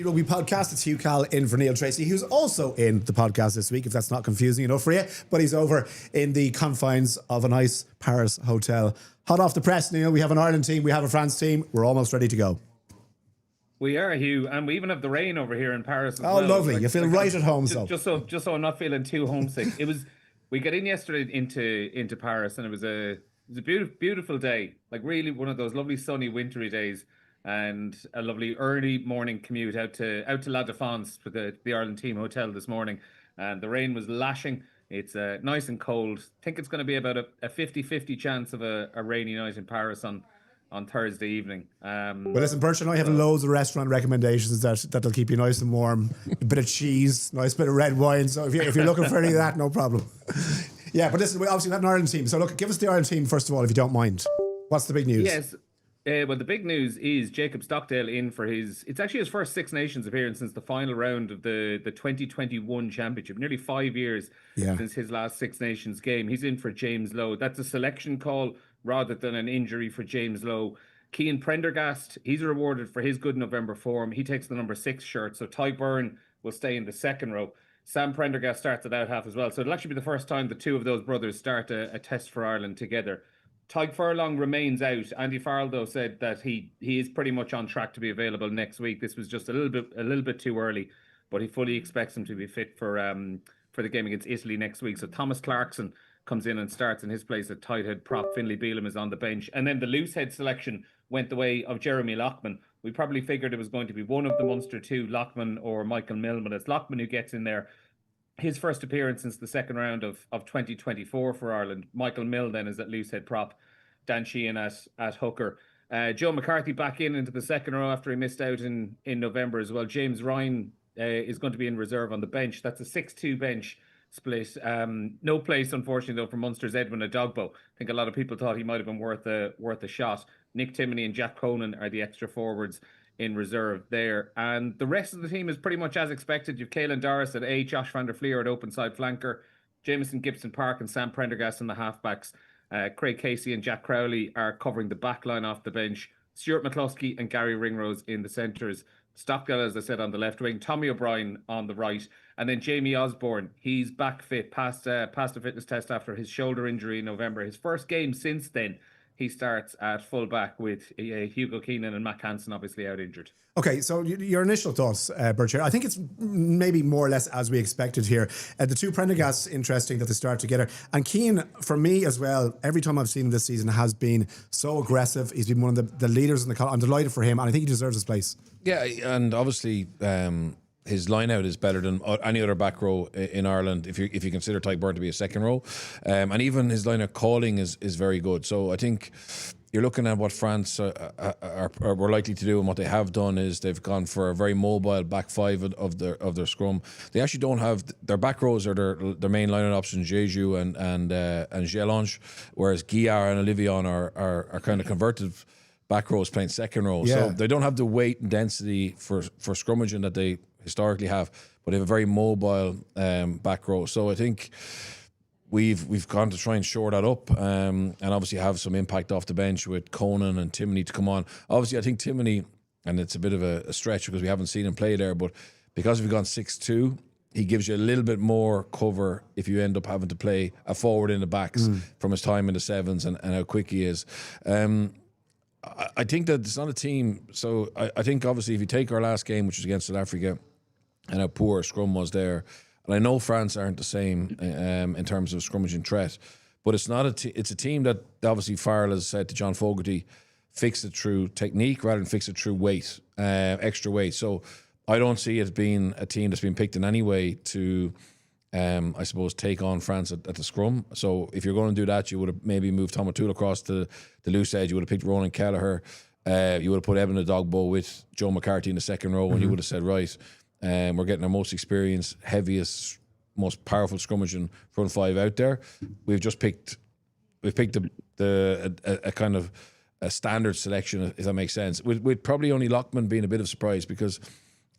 RTÉ Rugby Podcast. It's Hugh Cahill in for Neil Treacy, who's also in the podcast this week, if that's not confusing enough for you. But he's over in the confines of a nice Paris hotel. Hot off the press, Neil. We have an Ireland team. We have a France team. We're almost ready to go. We are, Hugh, and we even have the rain over here in Paris as well. Oh, lovely. You feel right at home, just so I'm not feeling too homesick. We got in yesterday into Paris, and it was a beautiful day. Like really one of those lovely sunny wintry days, and a lovely early morning commute out to La Défense for the Ireland team hotel this morning. And the rain was lashing. It's nice and cold. I think it's going to be about a 50-50 chance of a rainy night in Paris on Thursday evening. Well, listen, Birch and I have loads of restaurant recommendations that'll keep you nice and warm. A bit of cheese, nice bit of red wine. So if you're looking for any of that, no problem. Yeah, but listen, we obviously have an Ireland team. So look, give us the Ireland team first of all, if you don't mind. What's the big news? Yes. Well, the big news is Jacob Stockdale in for it's actually his first Six Nations appearance since the final round of the 2021 championship. Nearly 5 years since his last Six Nations game. He's in for James Lowe. That's a selection call rather than an injury for James Lowe. Cian Prendergast, he's rewarded for his good November form. He takes the number 6 shirt. So Ty Byrne will stay in the second row. Sam Prendergast starts at out half as well. So it'll actually be the first time the two of those brothers start a test for Ireland together. Tadhg Furlong remains out. Andy Farrell, though, said that he is pretty much on track to be available next week. This was just a little bit too early, but he fully expects him to be fit for the game against Italy next week. So Thomas Clarkson comes in and starts in his place at tight head prop. Finlay Bealham is on the bench. And then the loose head selection went the way of Jeremy Loughman. We probably figured it was going to be one of the Munster two, Loughman or Michael Milne, but it's Loughman who gets in there. His first appearance since the second round of 2024 for Ireland. Michael Milne then is at loosehead prop. Dan Cian at hooker. Joe McCarthy back into the second row after he missed out in November as well. James Ryan is going to be in reserve on the bench. That's a 6-2 bench split. No place, unfortunately, though, for Munster's Edwin Adogbo. I think a lot of people thought he might have been worth a shot. Nick Timoney and Jack Cronin are the extra forwards in reserve there. And the rest of the team is pretty much as expected. You've Caelan Doris at 8, Josh van der Fleer at open side flanker, Jameson Gibson Park and Sam Prendergast in the halfbacks. Craig Casey and Jack Crowley are covering the back line off the bench. Stuart McCluskey and Gary Ringrose in the centres. Stockdale, as I said, on the left wing. Tommy O'Brien on the right. And then Jamie Osborne, he's back fit, passed a fitness test after his shoulder injury in November. His first game since then. He starts at full back with Hugo Keenan and Mac Hansen obviously out injured. Okay, so your initial thoughts, Birch. I think it's maybe more or less as we expected here. The two Prendergasts, interesting that they start together. And Cian, for me as well, every time I've seen him this season, has been so aggressive. He's been one of the leaders in the college. I'm delighted for him, and I think he deserves his place. Yeah, and obviously his line-out is better than any other back row in Ireland, if you consider Tadhg Byrne to be a second row. And even his line-out calling is very good. So I think you're looking at what France were likely to do, and what they have done is they've gone for a very mobile back five of their scrum. They actually don't have their back rows are their main line-out options, Jeju and Gélange, whereas Guillard and Olivion are kind of converted back rows playing second row. Yeah. So they don't have the weight and density for scrummaging that they historically have, but they have a very mobile back row. So I think we've gone to try and shore that up, and obviously have some impact off the bench with Conan and Timoney to come on. Obviously, I think Timoney, and it's a bit of a stretch because we haven't seen him play there, but because we've gone 6-2, he gives you a little bit more cover if you end up having to play a forward in the backs from his time in the sevens and how quick he is. I think that it's not a team. So I think obviously if you take our last game, which was against South Africa, and how poor scrum was there, and I know France aren't the same in terms of scrummaging threat, but it's not it's a team that obviously Farrell has said to John Fogarty, fix it through technique rather than fix it through weight, extra weight. So I don't see it being a team that's been picked in any way to I suppose take on France at the scrum. So if you're going to do that, you would have maybe moved Tom O'Toole across to the loose edge. You would have picked Ronan Kelleher. You would have put Eben Adogbo with Joe McCarthy in the second row, and you would have said, right, we're getting our most experienced, heaviest, most powerful scrummaging front five out there. We've picked a kind of a standard selection, if that makes sense. With probably only Loughman being a bit of a surprise, because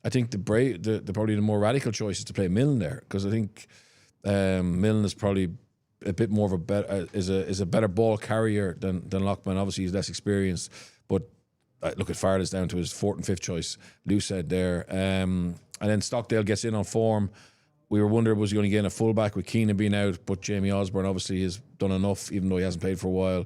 I think the probably the more radical choice is to play Milne there, because I think Milne is probably a bit more of is a better ball carrier than Loughman. Obviously, he's less experienced, but look at Farrell is down to his 4th and 5th choice. Lou said there, and then Stockdale gets in on form. We were wondering, was he going to get in a fullback with Keenan being out, but Jamie Osborne obviously has done enough, even though he hasn't played for a while.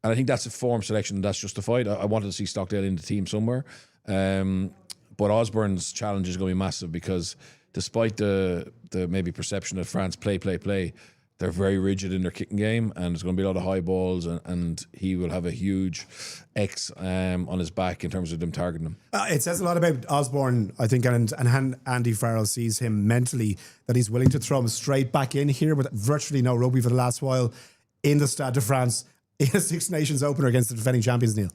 And I think that's a form selection that's justified. I wanted to see Stockdale in the team somewhere. But Osborne's challenge is going to be massive because despite the maybe perception that France play, they're very rigid in their kicking game, and there's going to be a lot of high balls, and he will have a huge X on his back in terms of them targeting him. It says a lot about Osborne, I think, and Andy Farrell sees him mentally, that he's willing to throw him straight back in here with virtually no rugby for the last while in the Stade de France in a Six Nations opener against the defending champions, Neil.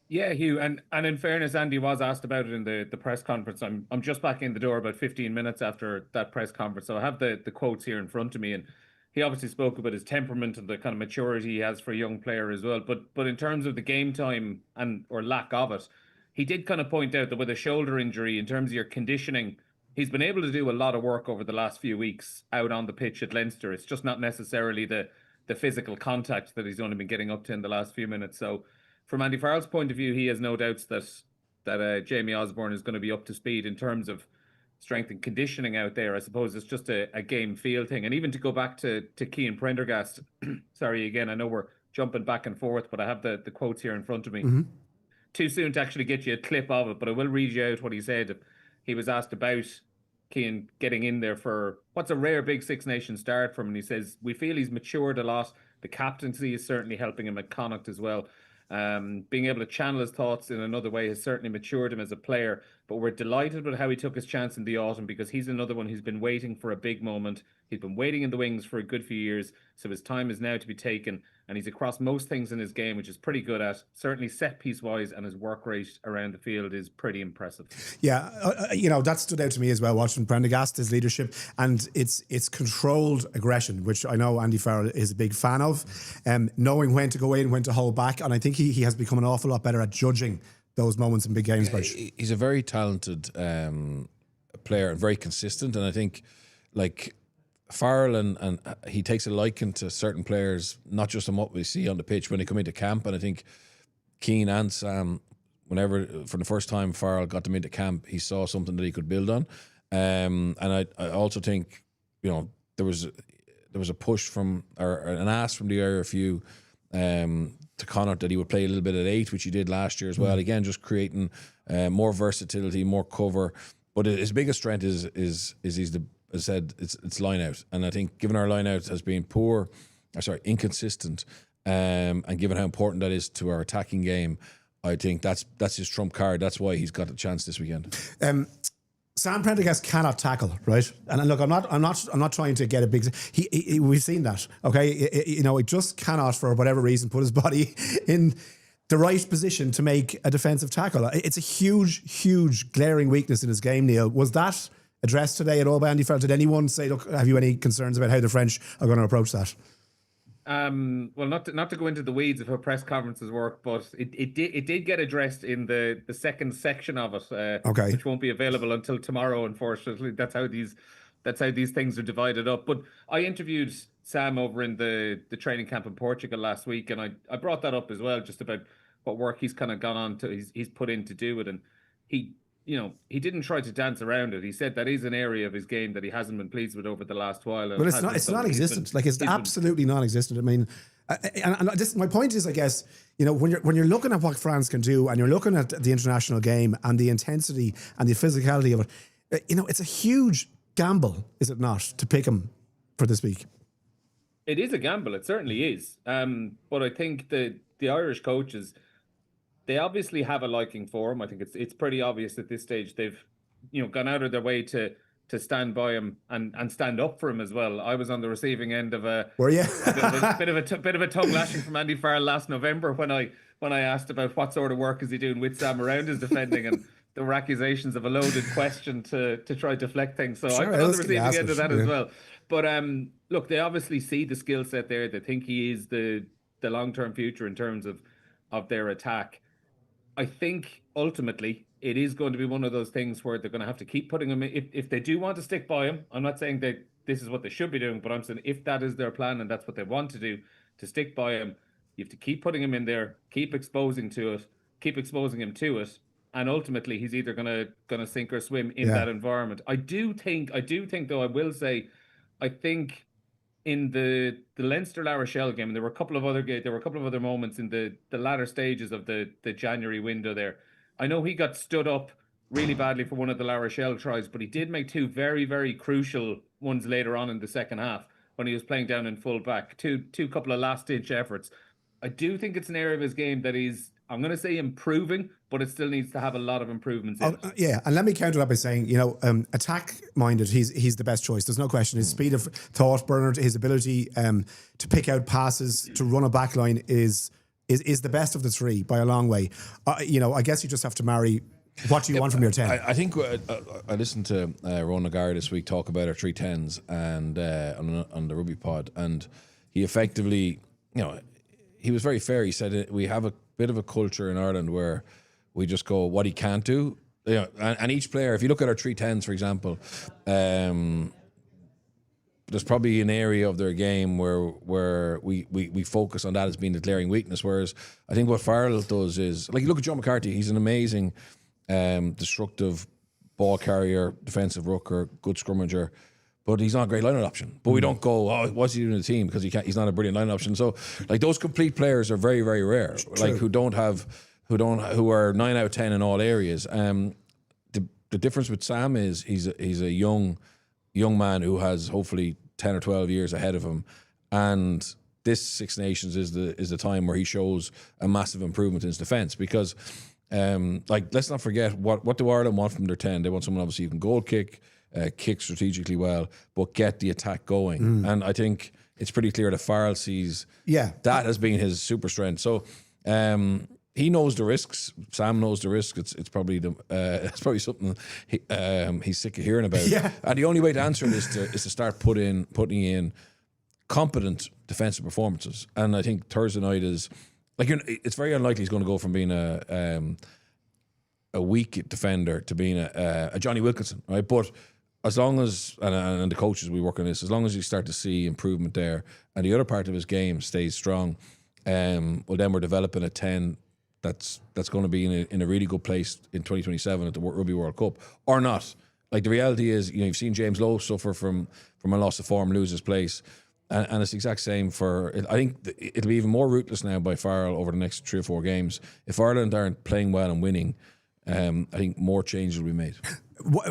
Yeah, Hugh, and in fairness, Andy was asked about it in the press conference. I'm just back in the door about 15 minutes after that press conference, so I have the quotes here in front of me, and he obviously spoke about his temperament and the kind of maturity he has for a young player as well. But in terms of the game time or lack of it, he did kind of point out that with a shoulder injury, in terms of your conditioning, he's been able to do a lot of work over the last few weeks out on the pitch at Leinster. It's just not necessarily the physical contact that he's only been getting up to in the last few minutes. So from Andy Farrell's point of view, he has no doubts that Jamie Osborne is going to be up to speed in terms of strength and conditioning out there. I suppose it's just a game feel thing. And even to go back to Cian Prendergast, sorry, again, I know we're jumping back and forth, but I have the quotes here in front of me. Mm-hmm. Too soon to actually get you a clip of it, but I will read you out what he said. He was asked about Cian getting in there for what's a rare big Six Nations start from him. And he says, we feel he's matured a lot. The captaincy is certainly helping him at Connacht as well. Being able to channel his thoughts in another way has certainly matured him as a player, but we're delighted with how he took his chance in the autumn because he's another one who's been waiting for a big moment. He's been waiting in the wings for a good few years, so his time is now to be taken, and he's across most things in his game, which is pretty good at, certainly set piece wise, and his work rate around the field is pretty impressive. Yeah, that stood out to me as well, watching Prendergast, his leadership, and it's controlled aggression, which I know Andy Farrell is a big fan of, knowing when to go in, when to hold back, and I think he has become an awful lot better at judging those moments in big games. He's a very talented player and very consistent, and I think like Farrell and he takes a liking to certain players, not just on what we see on the pitch when they come into camp. And I think Cian and Sam, whenever for the first time Farrell got them into camp, he saw something that he could build on. And I also think there was a push from or an ask from the RFU to Connacht that he would play a little bit at 8, which he did last year as well. Again, just creating more versatility, more cover. But his biggest strength is he's the, as I said, it's line out. And I think given our line out has been inconsistent, and given how important that is to our attacking game, I think that's his trump card. That's why he's got a chance this weekend. Sam Prendergast cannot tackle, right? And look, I'm not trying to get a big. We've seen that, okay? He just cannot, for whatever reason, put his body in the right position to make a defensive tackle. It's a huge glaring weakness in his game, Neil. Was that addressed today at all by Andy Farrell? Did anyone say, look, have you any concerns about how the French are going to approach that? Well, not to go into the weeds of how press conferences work, but it did get addressed in the second section of it, which won't be available until tomorrow. Unfortunately, that's how these things are divided up. But I interviewed Sam over in the training camp in Portugal last week, and I brought that up as well, just about what work he's kind of gone on to he's put in to do it, and he didn't try to dance around it. He said that is an area of his game that he hasn't been pleased with over the last while. But it's non-existent. It's absolutely non-existent. I mean, my point is, I guess, when you're looking at what France can do, and you're looking at the international game and the intensity and the physicality of it, it's a huge gamble, is it not, to pick him for this week? It is a gamble. It certainly is. But I think the Irish coaches, they obviously have a liking for him. I think it's pretty obvious at this stage. They've gone out of their way to stand by him and stand up for him as well. I was on the receiving end of a bit of a tongue lashing from Andy Farrell last November when I asked about what sort of work is he doing with Sam around his defending, and there were accusations of a loaded question to try to deflect things. So I've been on the receiving end of that as well. But look, they obviously see the skill set there. They think he is the long-term future in terms of their attack. I think ultimately it is going to be one of those things where they're going to have to keep putting him in. If they do want to stick by him, I'm not saying that this is what they should be doing, but I'm saying if that is their plan and that's what they want to do, to stick by him, you have to keep putting him in there, keep exposing to it, keep exposing him to it, and ultimately he's either gonna sink or swim in that environment. I do think though, I will say, I think in the Leinster La Rochelle game, and there were a couple of other moments in the latter stages of the January window there. I know he got stood up really badly for one of the La Rochelle tries, but he did make two very, very crucial ones later on in the second half when he was playing down in full back. Two couple of last ditch efforts. I do think it's an area of his game that he's, I'm going to say, improving, but it still needs to have a lot of improvements in it. Yeah, and let me counter that by saying, attack-minded, he's the best choice. There's no question. His speed of thought, Bernard, his ability to pick out passes, to run a back line is the best of the three by a long way. I guess you just have to marry what do you want from your 10. I think I listened to Ron Nagar this week talk about our 310s and on the rugby pod, and he effectively, he was very fair. He said we have a bit of a culture in Ireland where we just go what he can't do. And each player, if you look at our 310s, for example, there's probably an area of their game where we focus on that as being the glaring weakness. Whereas I think what Farrell does is, like, you look at Joe McCarthy, he's an amazing destructive ball carrier, defensive rooker, good scrummager, but he's not a great line-out option. But we don't go, what's he doing in the team? Because he's not a brilliant line-out option. So, like, those complete players are very, very rare. True. Like, who are 9 out of 10 in all areas. The difference with Sam is he's a young man who has hopefully 10 or 12 years ahead of him, and this Six Nations is the time where he shows a massive improvement in his defence, because let's not forget what do Ireland want from their 10. They want someone obviously who can goal kick strategically well, but get the attack going. And I think it's pretty clear that Farrell sees that as being his super strength. So he knows the risks. Sam knows the risks. It's probably something he's sick of hearing about. Yeah. And the only way to answer it is to start putting in competent defensive performances. And I think Thursday night is, like, it's very unlikely he's going to go from being a weak defender to being a Johnny Wilkinson, right? But as long as, and the coaches we work on this, as long as you start to see improvement there, and the other part of his game stays strong, then we're developing a 10 that's going to be in a really good place in 2027 at the Rugby World Cup, or not. Like, the reality is, you've seen James Lowe suffer from a loss of form, lose his place. And it's the exact same I think it'll be even more ruthless now by Farrell over the next 3 or 4 games. If Ireland aren't playing well and winning, I think more changes will be made.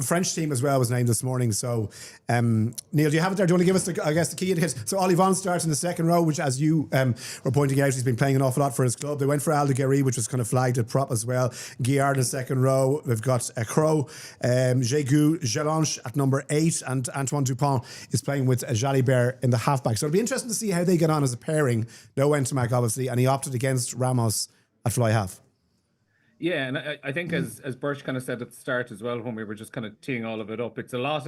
French team as well was named this morning. So, Neil, do you have it there? Do you want to give us, the key indicators? So, Olivon starts in the second row, which, as you were pointing out, he's been playing an awful lot for his club. They went for Aldeguerri, which was kind of flagged at prop as well. Guillard in the second row. We've got Crow, Jégu, Jelange at number 8, and Antoine Dupont is playing with Jalibert in the halfback. So, it'll be interesting to see how they get on as a pairing. No Ntomac, obviously, and he opted against Ramos at fly half. Yeah, and I think as Birch kind of said at the start as well, when we were just kind of teeing all of it up, it's a lot.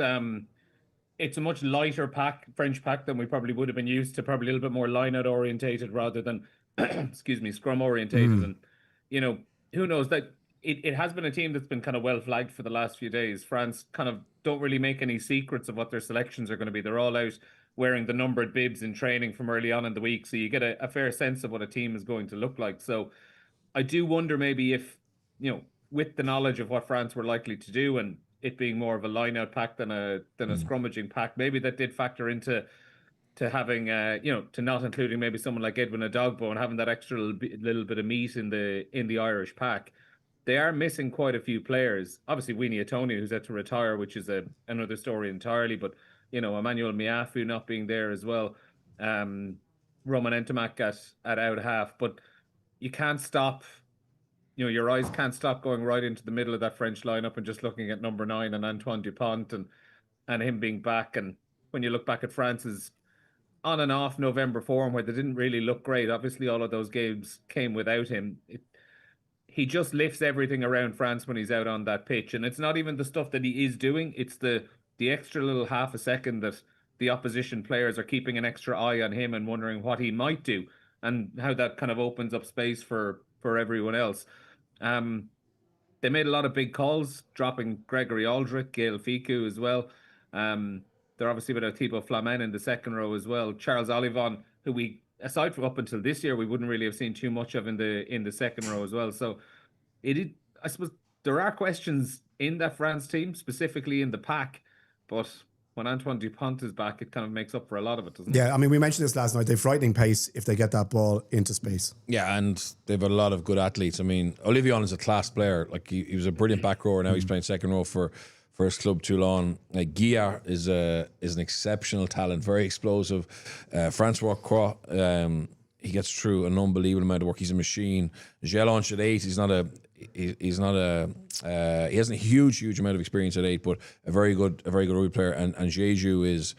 It's a much lighter French pack than we probably would have been used to. Probably a little bit more line-out orientated rather than, scrum orientated. And who knows, that it has been a team that's been kind of well flagged for the last few days. France kind of don't really make any secrets of what their selections are going to be. They're all out wearing the numbered bibs in training from early on in the week, so you get a fair sense of what a team is going to look like. So I do wonder maybe if, with the knowledge of what France were likely to do, and it being more of a line-out pack than a scrummaging pack, maybe that did factor into having to not including maybe someone like Edwin Adogbo and having that extra little bit of meat in the Irish pack. They are missing quite a few players. Obviously, Winnie Atoni, who's had to retire, which is another story entirely. But Emmanuel Miafu not being there as well. Roman Ntomac at out half, but you can't stop. Your eyes can't stop going right into the middle of that French lineup and just looking at number 9 and Antoine Dupont and him being back. And when you look back at France's on and off November form, where they didn't really look great, obviously all of those games came without him. He just lifts everything around France when he's out on that pitch. And it's not even the stuff that he is doing. It's the extra little half a second that the opposition players are keeping an extra eye on him and wondering what he might do, and how that kind of opens up space for everyone else. They made a lot of big calls, dropping Gregory Aldrich, Gail Ficou as well. They're obviously without Thibaut Flamen in the second row as well. Charles Olivon, who we, aside from up until this year, we wouldn't really have seen too much of in the second row as well. So I suppose there are questions in that France team, specifically in the pack, but when Antoine Dupont is back, it kind of makes up for a lot of it, doesn't it? Yeah, I mean, we mentioned this last night. They've frightening pace if they get that ball into space. Yeah, and they've a lot of good athletes. I mean, Olivion is a class player. Like he was a brilliant back rower. Now he's playing second row for his club Toulon. Guillard is an exceptional talent, very explosive. Francois Croix, he gets through an unbelievable amount of work. He's a machine. Gelonch at 8, he hasn't a huge amount of experience at 8, but a very good rugby player. And Jeju is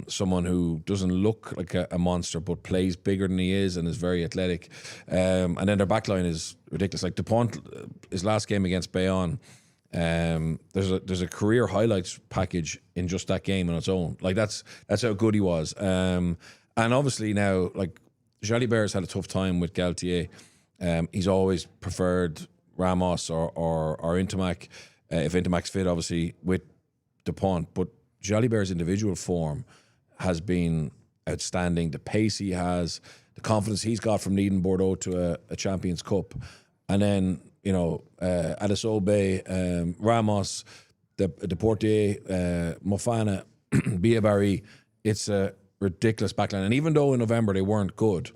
someone who doesn't look like a monster, but plays bigger than he is and is very athletic. And then their backline is ridiculous. Like Dupont, his last game against Bayonne, there's a career highlights package in just that game on its own. Like that's how good he was. And obviously now, like Jalibert has had a tough time with Galtier. He's always preferred Ramos or Intimac, if Intimac's fit, obviously, with Dupont. But Jalibert's individual form has been outstanding. The pace he has, the confidence he's got from leading Bordeaux to a Champions Cup. And then, Adesobe, Ramos, Deportier, Mofana, Biabari, it's a ridiculous backline. And even though in November they weren't good,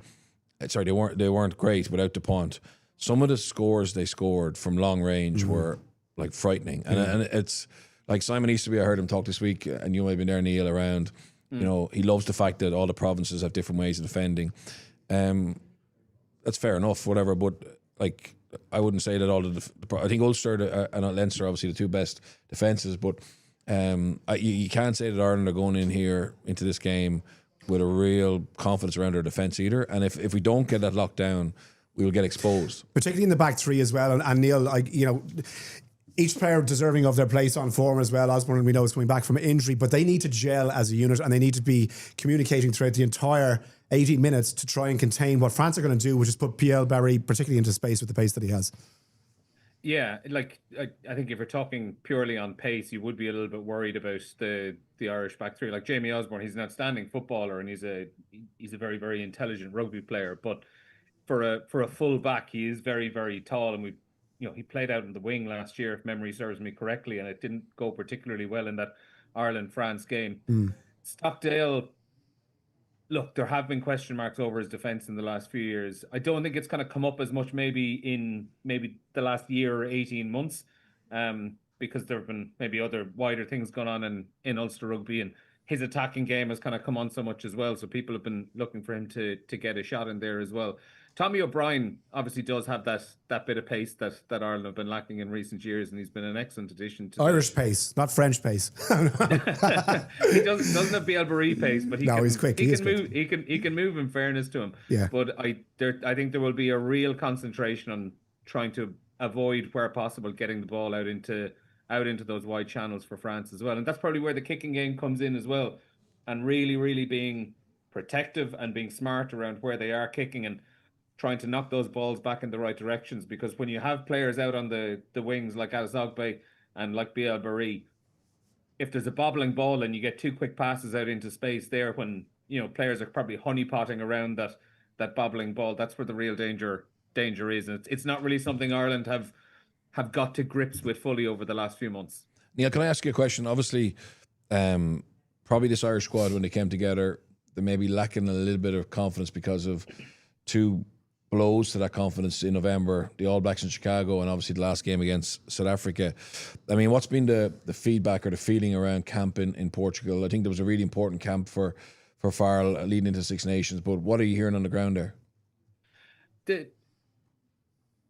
they weren't great without Dupont, some of the scores they scored from long range were like frightening. And it's like Simon Easterby, I heard him talk this week, and you might have been there, Neil, around, he loves the fact that all the provinces have different ways of defending. That's fair enough, whatever, but like I wouldn't say that all I think Ulster and Leinster are obviously the two best defences, but you can't say that Ireland are going in here into this game with a real confidence around their defence either. And if we don't get that locked down, we will get exposed. Particularly in the back three as well. And Neil, each player deserving of their place on form as well. Osborne, we know, is coming back from injury, but they need to gel as a unit and they need to be communicating throughout the entire 80 minutes to try and contain what France are going to do, which is put Pierre Barry particularly into space with the pace that he has. Yeah, like I think if you're talking purely on pace, you would be a little bit worried about the Irish back three. Like Jamie Osborne, he's an outstanding footballer and he's a very, very intelligent rugby player. But for a full back, he is very, very tall, and he played out in the wing last year, if memory serves me correctly, and it didn't go particularly well in that Ireland-France game. Stockdale, look, there have been question marks over his defence in the last few years. I don't think it's kind of come up as much maybe in the last year or 18 months, because there have been maybe other wider things going on in Ulster rugby, and his attacking game has kind of come on so much as well. So people have been looking for him to get a shot in there as well. Tommy O'Brien obviously does have that bit of pace that Ireland have been lacking in recent years, and he's been an excellent addition to Irish pace, not French pace. He doesn't have Bielbarri pace, but he's quick. He can move. He can move. In fairness to him, yeah. But I think there will be a real concentration on trying to avoid, where possible, getting the ball out into those wide channels for France as well, and that's probably where the kicking game comes in as well, and really being protective and being smart around where they are kicking and trying to knock those balls back in the right directions. Because when you have players out on the wings like Adesobe and like Bielbarri, if there's a bobbling ball and you get two quick passes out into space there, when players are probably honeypotting around that bobbling ball, that's where the real danger is. And it's not really something Ireland have got to grips with fully over the last few months. Neil, can I ask you a question? Obviously, probably this Irish squad, when they came together, they may be lacking a little bit of confidence because of two blows to that confidence in November, the All Blacks in Chicago and obviously the last game against South Africa. I mean, what's been the feedback or the feeling around camp in Portugal? I think there was a really important camp for Farrell leading into Six Nations, but what are you hearing on the ground there?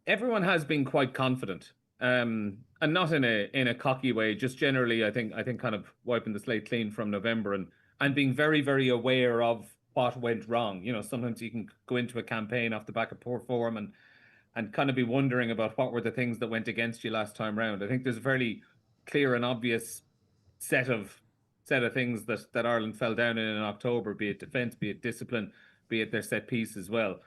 Everyone has been quite confident, and not in a cocky way, just generally I think kind of wiping the slate clean from November and being very, very aware of what went wrong. Sometimes you can go into a campaign off the back of poor form and kind of be wondering about what were the things that went against you last time round. I think there's a fairly clear and obvious set of things that Ireland fell down in October, be it defence, be it discipline, be it their set piece as well.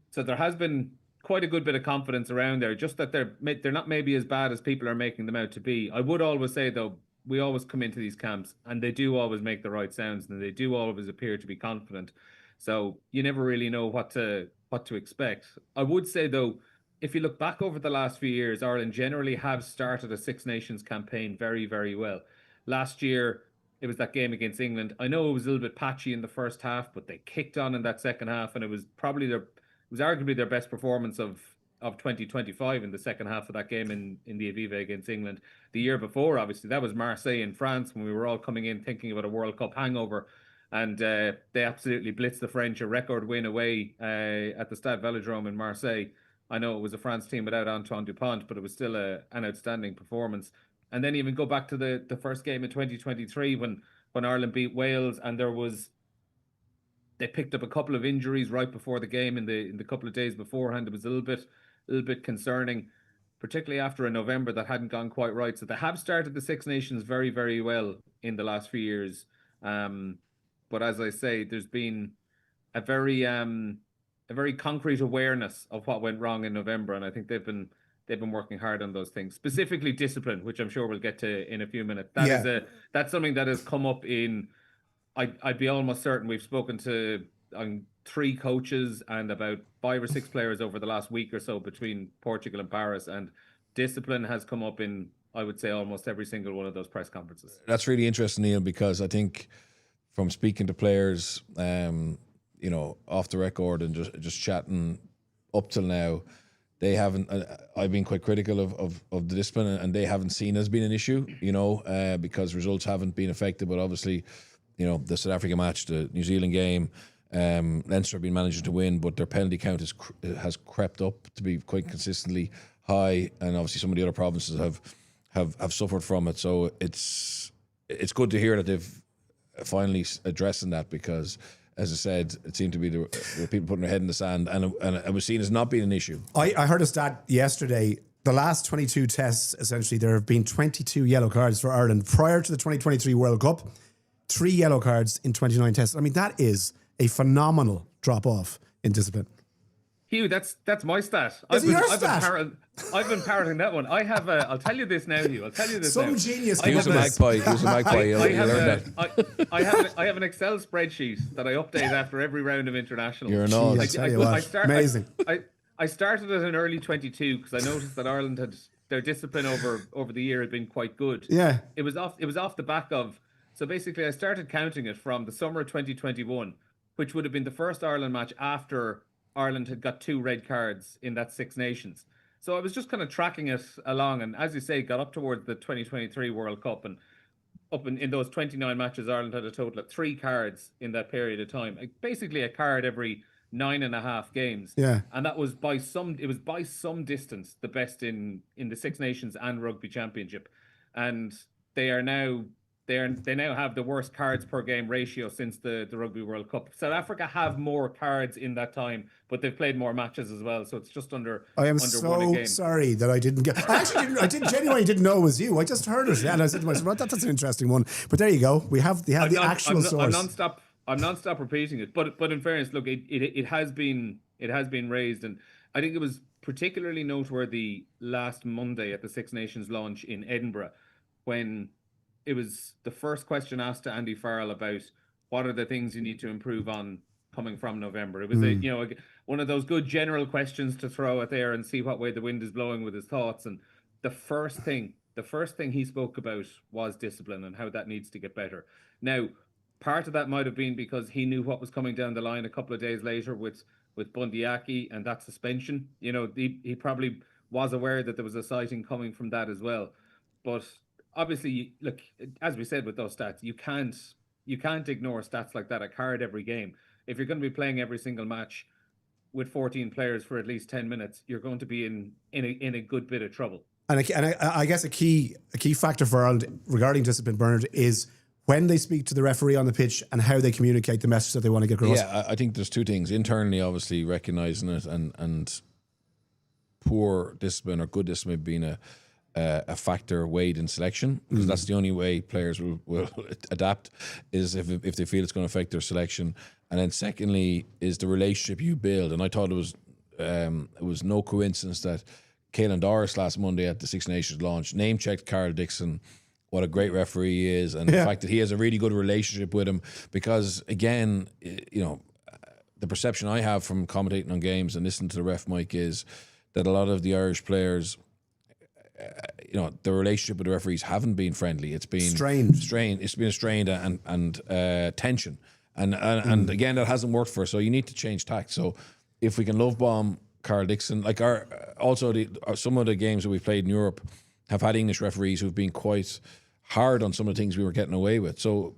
So there has been quite a good bit of confidence around there, just that they're not maybe as bad as people are making them out to be. I would always say, though, we always come into these camps and they do always make the right sounds and they do always appear to be confident. So you never really know what to expect. I would say, though, if you look back over the last few years, Ireland generally have started a Six Nations campaign very, very well. Last year, it was that game against England. I know it was a little bit patchy in the first half, but they kicked on in that second half, and it was arguably their best performance of 2025 in the second half of that game in the Aviva against England. The year before, obviously, that was Marseille in France, when we were all coming in thinking about a World Cup hangover, and they absolutely blitzed the French, a record win away at the Stade Velodrome in Marseille. I know it was a France team without Antoine Dupont, but it was still an outstanding performance. And then even go back to the first game in 2023 when Ireland beat Wales, and they picked up a couple of injuries right before the game in the couple of days beforehand. It was a little bit concerning, particularly after a November that hadn't gone quite right. So they have started the Six Nations very, very well in the last few years. But as I say, there's been a very concrete awareness of what went wrong in November, and I think they've been working hard on those things, specifically discipline, which I'm sure we'll get to in a few minutes. That's something that has come up in. I'd be almost certain we've spoken to 3 coaches and about 5 or 6 players over the last week or so between Portugal and Paris, and discipline has come up in, I would say, almost every single one of those press conferences. That's really interesting, Neil, because I think from speaking to players, off the record and just chatting up till now, they haven't. I've been quite critical of the discipline, and they haven't seen it as being an issue. Because results haven't been affected. But obviously, the South Africa match, the New Zealand game, Leinster have been managing to win, but their penalty count has crept up to be quite consistently high, and obviously some of the other provinces have suffered from it. So it's good to hear that they've finally addressing that, because, as I said, it seemed to be the people putting their head in the sand, and it was seen as not being an issue. I heard a stat yesterday. The last 22 tests, essentially, there have been 22 yellow cards for Ireland prior to the 2023 World Cup. 3 yellow cards in 29 tests. I mean, that is a phenomenal drop-off in discipline. Hugh, that's my stat. I've been parroting that one. I have I'll tell you this now, Hugh. I'll tell you this Some now. genius. He was a magpie. I have an Excel spreadsheet that I update after every round of international. You're an amazing. I started at an early 22 because I noticed that Ireland had their discipline over the year had been quite good. Yeah. It was off the back of. So basically, I started counting it from the summer of 2021, which would have been the first Ireland match after Ireland had got 2 red cards in that Six Nations. So I was just kind of tracking it along, and as you say, got up towards the 2023 World Cup, and up in those 29 matches, Ireland had a total of 3 cards in that period of time. Basically a card every 9.5 games. Yeah. And that was by some distance the best in the Six Nations and Rugby Championship. And they now have the worst cards per game ratio since the Rugby World Cup. South Africa have more cards in that time, but they've played more matches as well, so it's just under. I am one a game. Sorry that I didn't get. I genuinely didn't know it was you. I just heard it, and I said to myself, well, "That's an interesting one." But there you go. We have the actual source. I'm non-stop repeating it, but in fairness, look, it has been raised, and I think it was particularly noteworthy last Monday at the Six Nations launch in Edinburgh, when it was the first question asked to Andy Farrell about what are the things you need to improve on coming from November. It was one of those good general questions to throw out there and see what way the wind is blowing with his thoughts. And the first thing he spoke about was discipline and how that needs to get better. Now, part of that might have been because he knew what was coming down the line a couple of days later with Bundyaki and that suspension. He probably was aware that there was a sighting coming from that as well. But obviously, look, as we said with those stats, you can't ignore stats like that, a card every game. If you're going to be playing every single match with 14 players for at least 10 minutes, you're going to be in a good bit of trouble. And I guess a key factor for Ireland regarding discipline, Bernard, is when they speak to the referee on the pitch and how they communicate the message that they want to get across. Yeah, I think there's 2 things. Internally, obviously, recognising it and poor discipline or good discipline being a factor weighed in selection, because that's the only way players will adapt, is if they feel it's going to affect their selection. And then secondly is the relationship you build. And I thought it was no coincidence that Caelan Doris last Monday at the Six Nations launch name-checked Carl Dixon, what a great referee he is, and the fact that he has a really good relationship with him, because again, the perception I have from commentating on games and listening to the ref mic is that a lot of the Irish players, the relationship with the referees haven't been friendly. It's been strained. It's been strained and tension. And again, that hasn't worked for us. So you need to change tact. So if we can love bomb Carl Dixon, like some of the games that we've played in Europe have had English referees who've been quite hard on some of the things we were getting away with. So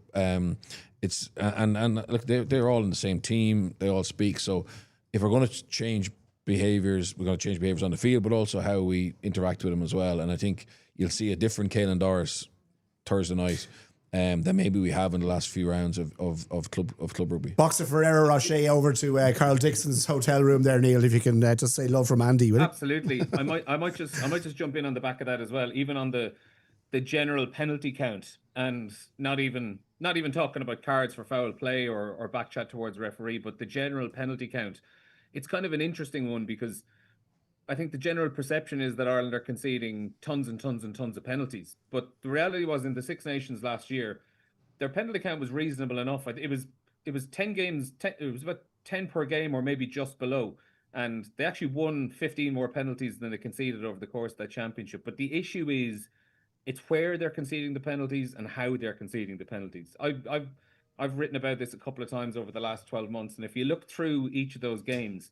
it's look, they're all in the same team. They all speak. So if we're going to change behaviours, we're going to change behaviours on the field, but also how we interact with them as well. And I think you'll see a different Caelan Doris Thursday night than maybe we have in the last few rounds of club rugby. Boxer Ferrero Rocher over to Carl Dixon's hotel room there, Neil. If you can just say love from Andy, will you? Absolutely. I might just jump in on the back of that as well. Even on the general penalty count, and not even talking about cards for foul play or back chat towards referee, but the general penalty count. It's kind of an interesting one because I think the general perception is that Ireland are conceding tons and tons and tons of penalties. But the reality was in the Six Nations last year, their penalty count was reasonable enough. It was 10 games, it was about 10 per game or maybe just below. And they actually won 15 more penalties than they conceded over the course of that championship. But the issue is it's where they're conceding the penalties and how they're conceding the penalties. I've written about this a couple of times over the last 12 months. And if you look through each of those games,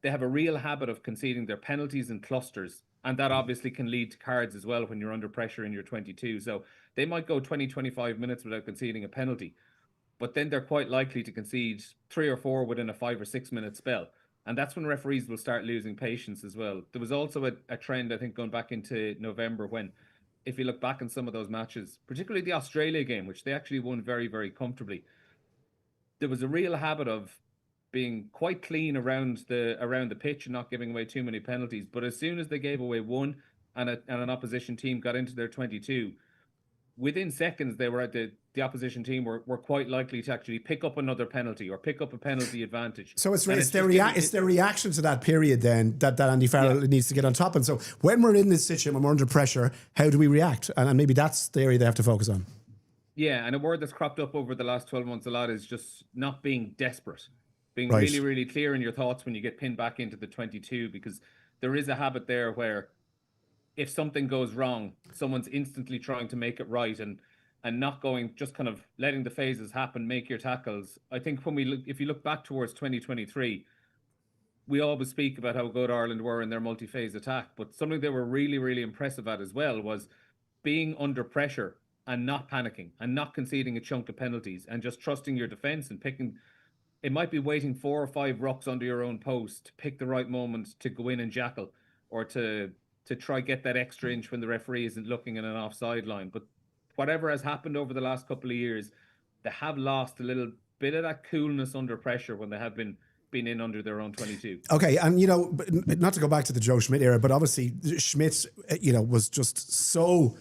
they have a real habit of conceding their penalties in clusters. And that obviously can lead to cards as well when you're under pressure in your 22. So they might go 20, 25 minutes without conceding a penalty. But then they're quite likely to concede 3 or 4 within a 5 or 6 minute spell. And that's when referees will start losing patience as well. There was also a trend, I think, going back into November when, if you look back in some of those matches, particularly the Australia game, which they actually won very, very comfortably, there was a real habit of being quite clean around the pitch and not giving away too many penalties. But as soon as they gave away one and an opposition team got into their 22, within seconds they were at the opposition team were quite likely to actually pick up another penalty or pick up a penalty advantage. So it's their reaction to that period then that Andy Farrell needs to get on top. And so when we're in this situation, when we're under pressure, how do we react? And maybe that's the area they have to focus on. Yeah, and a word that's cropped up over the last 12 months a lot is just not being desperate. Being right. really, really clear in your thoughts when you get pinned back into the 22, because there is a habit there where if something goes wrong, someone's instantly trying to make it right and not going, just kind of letting the phases happen, make your tackles. I think if you look back towards 2023, we always speak about how good Ireland were in their multi-phase attack, but something they were really, really impressive at as well was being under pressure and not panicking and not conceding a chunk of penalties and just trusting your defence and picking. It might be waiting 4 or 5 rucks under your own post to pick the right moment to go in and jackal or to try get that extra inch when the referee isn't looking in an offside line. But whatever has happened over the last couple of years, they have lost a little bit of that coolness under pressure when they have been in under their own 22. Okay, and not to go back to the Joe Schmidt era, but obviously Schmidt, was just so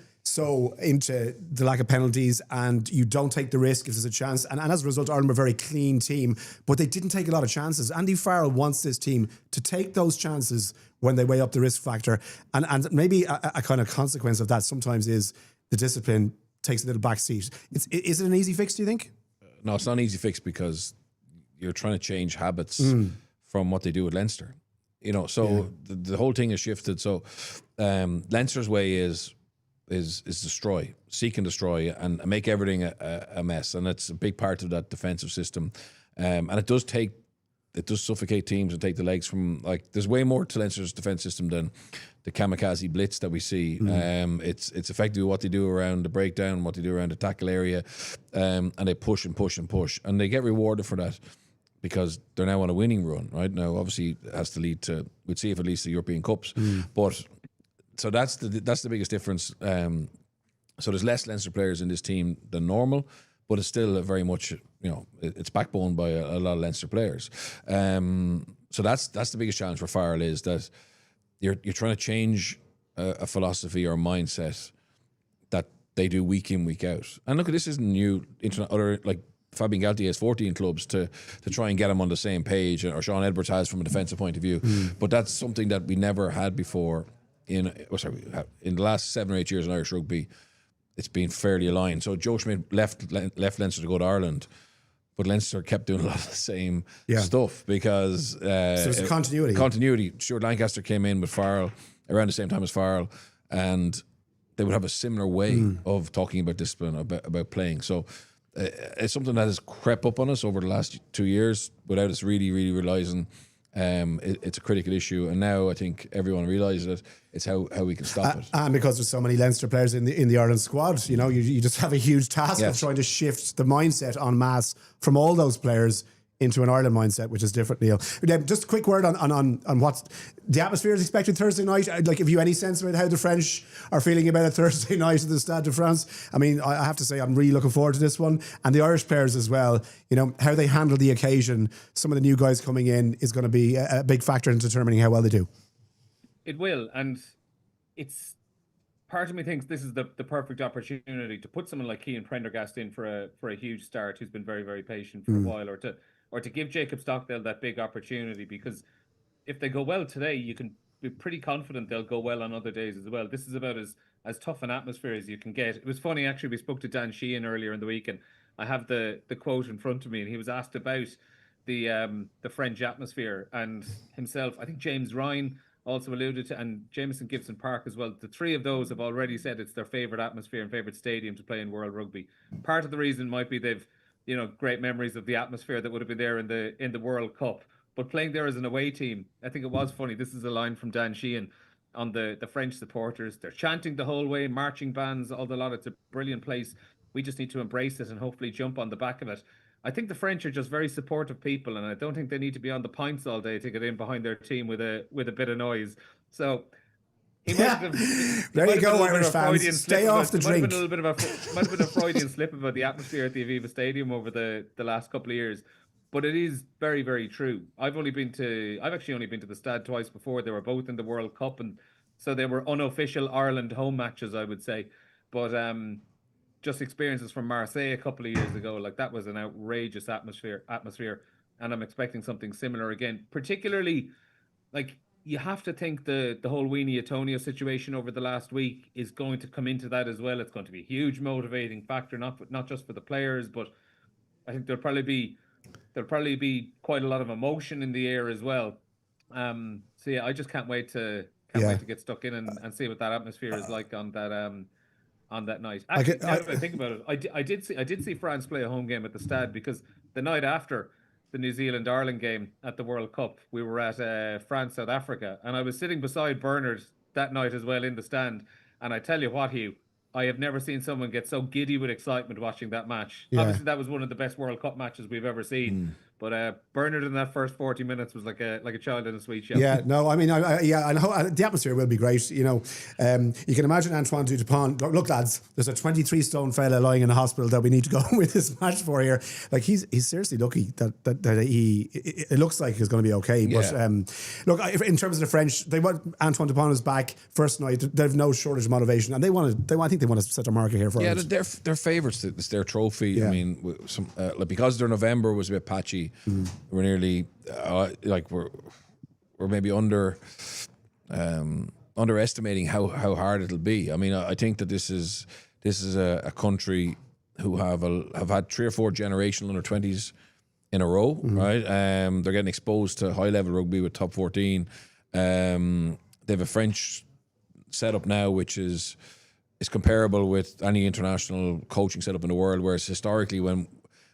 into the lack of penalties, and you don't take the risk if there's a chance. And as a result, Ireland were a very clean team, but they didn't take a lot of chances. Andy Farrell wants this team to take those chances when they weigh up the risk factor. And maybe a kind of consequence of that sometimes is the discipline takes a little back seat. Is it an easy fix, do you think? No, it's not an easy fix because you're trying to change habits from what they do at Leinster. The whole thing has shifted. So Leinster's way is destroy, seek and destroy, and make everything a mess. And it's a big part of that defensive system. And it does suffocate teams and take the legs from, there's way more to Leinster's defence system than the kamikaze blitz that we see. It's effectively what they do around the breakdown, what they do around the tackle area, and they push and push and push. And they get rewarded for that because they're now on a winning run, right? Now, obviously, it has to lead to, we'd see if it leads to European Cups. But so that's the biggest difference. So there's less Leinster players in this team than normal, but it's still a very much, it's backboned by a lot of Leinster players. So that's the biggest challenge for Farrell, is that you're trying to change a philosophy or mindset that they do week in, week out. And look, this isn't new. Fabien Galtier has 14 clubs to try and get them on the same page, or Sean Edwards has from a defensive point of view. But that's something that we never had before. In the last 7 or 8 years in Irish rugby, it's been fairly aligned. So Joe Schmidt left Leinster to go to Ireland, but Leinster kept doing a lot of the same stuff because so it's continuity. Continuity. Stuart Lancaster came in with Farrell around the same time as Farrell, and they would have a similar way of talking about discipline, about playing. So it's something that has crept up on us over the last 2 years without us really realising it's a critical issue. And now I think everyone realises it. It's how we can stop it. And because there's so many Leinster players in the Ireland squad, you just have a huge task of trying to shift the mindset en masse from all those players into an Ireland mindset, which is different, Neil. Just a quick word on what the atmosphere is expected Thursday night. Like, have you any sense about how the French are feeling about it Thursday night at the Stade de France? I mean, I have to say I'm really looking forward to this one. And the Irish players as well, how they handle the occasion. Some of the new guys coming in is going to be a big factor in determining how well they do. It will, and it's part of me thinks this is the perfect opportunity to put someone like Cian Prendergast in for a huge start, who's been very, very patient for a while, or to give Jacob Stockdale that big opportunity, because if they go well today, you can be pretty confident they'll go well on other days as well. This is about as tough an atmosphere as you can get. It was funny, actually, we spoke to Dan Cian earlier in the week, and I have the quote in front of me, and he was asked about the French atmosphere, and himself, I think James Ryan also alluded to, and Jameson Gibson Park as well. The three of those have already said it's their favourite atmosphere and favourite stadium to play in World Rugby. Part of the reason might be they've great memories of the atmosphere that would have been there in the World Cup. But playing there as an away team, I think it was funny. This is a line from Dan Cian on the French supporters. They're chanting the whole way, marching bands, all the lot. It's a brilliant place. We just need to embrace it and hopefully jump on the back of it. I think the French are just very supportive people, and I don't think they need to be on the pints all day to get in behind their team with a bit of noise. So there you go, Irish fans. Stay off the drink. Might have been a Freudian slip about the atmosphere at the Aviva Stadium over the last couple of years, but it is very, very true. I've actually only been to the Stade twice before. They were both in the World Cup, and so they were unofficial Ireland home matches, I would say. But just experiences from Marseille a couple of years ago, like that was an outrageous atmosphere, and I'm expecting something similar again. Particularly, like, you have to think the whole Weenie Antonio situation over the last week is going to come into that as well. It's going to be a huge motivating factor, not just for the players, but I think there'll probably be quite a lot of emotion in the air as well. So yeah, I just can't wait to get stuck in and see what that atmosphere is like on that night. Actually, now that I think about it, I did see France play a home game at the Stade, because the night after the New Zealand-Ireland game at the World Cup, we were at France-South Africa, and I was sitting beside Bernard that night as well in the stand, and I tell you what, Hugh, I have never seen someone get so giddy with excitement watching that match. Yeah. Obviously, that was one of the best World Cup matches we've ever seen. But Bernard in that first 40 minutes was like a child in a sweet shop. Yeah, no, I mean, the atmosphere will be great. You can imagine Antoine Dupont. Look, lads, there's a 23-stone fella lying in a hospital that we need to go with this match for here. Like, he's seriously lucky that it looks like he's going to be okay. But look, in terms of the French, Antoine Dupont is back first night. They have no shortage of motivation, and I think they want to set a marker here for us. Yeah, they're favourites. It's their trophy. Yeah. I mean, because their November was a bit patchy. We're nearly we're maybe underestimating how hard it'll be. I mean, I think that this is a country who have had 3 or 4 generational under-20s in a row, right? They're getting exposed to high level rugby with top 14. They have a French setup now which is comparable with any international coaching setup in the world, whereas historically, when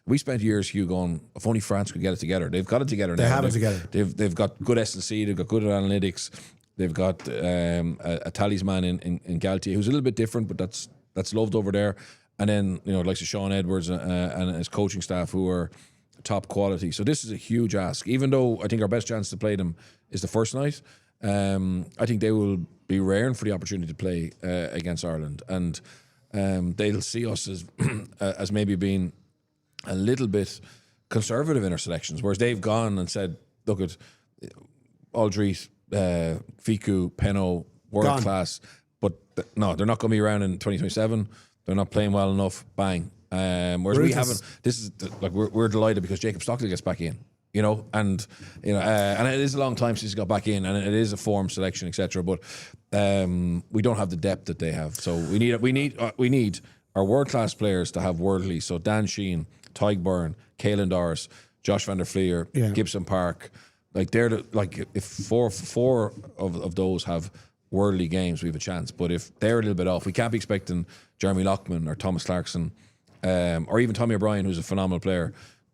we spent years, Hugh, going, if only France could get it together. They've got it together now. They have it together. They've got good S&C. They've got good analytics. They've got a talisman in Galtier, who's a little bit different, but that's loved over there. And then, like Sean Edwards and his coaching staff, who are top quality. So this is a huge ask. Even though I think our best chance to play them is the first night, I think they will be raring for the opportunity to play against Ireland. And they'll see us as maybe being a little bit conservative in our selections, whereas they've gone and said, look at Aldrit, Fiku, Penno, world class, but no, they're not going to be around in 2027. They're not playing well enough. Bang. Whereas we haven't. This is we're delighted because Jacob Stockdale gets back in. And it is a long time since he got back in, and it is a form selection, etc. But we don't have the depth that they have. So we need our world class players to have worldly. So Dan Sheehan, Tygburn, Caelan Doris, Josh van der Fleer, Gibson Park. Like if four of those have worldly games, we have a chance. But if they're a little bit off, we can't be expecting Jeremy Lockman or Thomas Clarkson, or even Tommy O'Brien, who's a phenomenal player.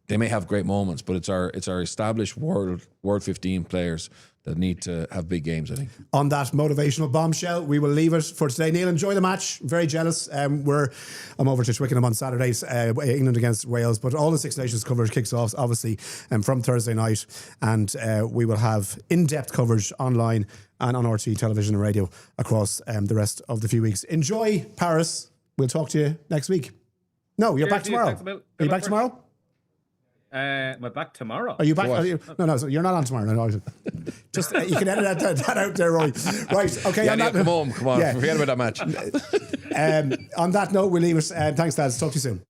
They may have great moments, but it's our established world 15 players that need to have big games, I think. On that motivational bombshell, we will leave it for today. Neil, enjoy the match. Very jealous. I'm over to Twickenham on Saturdays, England against Wales, but all the Six Nations coverage kicks off, obviously, from Thursday night, and we will have in-depth coverage online and on RTÉ television and radio across the rest of the few weeks. Enjoy Paris. We'll talk to you next week. No, you're back tomorrow. Are you back tomorrow? Am I back tomorrow? Are you back? No, so you're not on tomorrow. No. Just you can edit that out there, Roy. Right, okay. Yeah, come on. Forget about that match. On that note, we'll leave it. Thanks, lads. Talk to you soon.